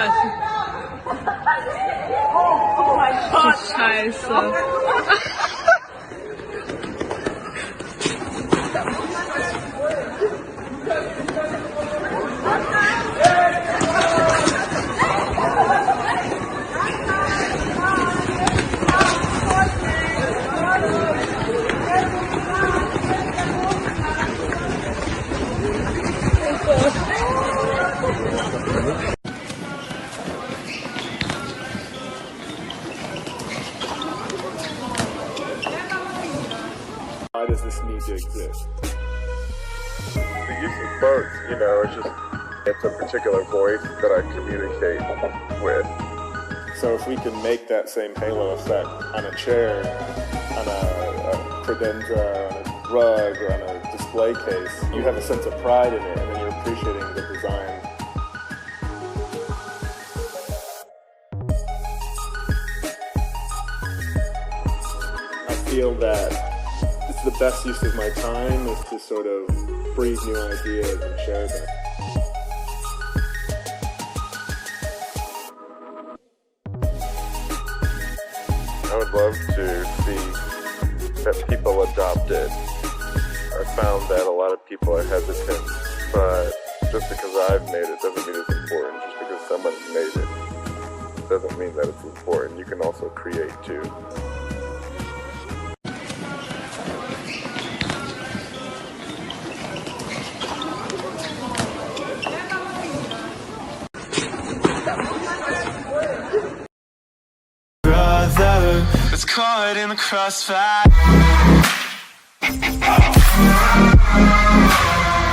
Scheiße. Oh mein Gott. Scheiße. Why does this need to exist? The use of boats, you know, it's a particular voice that I communicate with. So if we can make that same halo effect on a chair, on a credenza, on a rug, or on a display case, you have a sense of pride in it, and then you're appreciating the design. I feel that it's the best use of my time is to sort of breathe new ideas and share them. I would love to see that people adopt it. I found that a lot of people are hesitant, but just because I've made it doesn't mean it's important. Just because someone's made it doesn't mean that it's important. You can also create too. It's caught in the crossfire.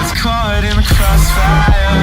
It's caught in the crossfire.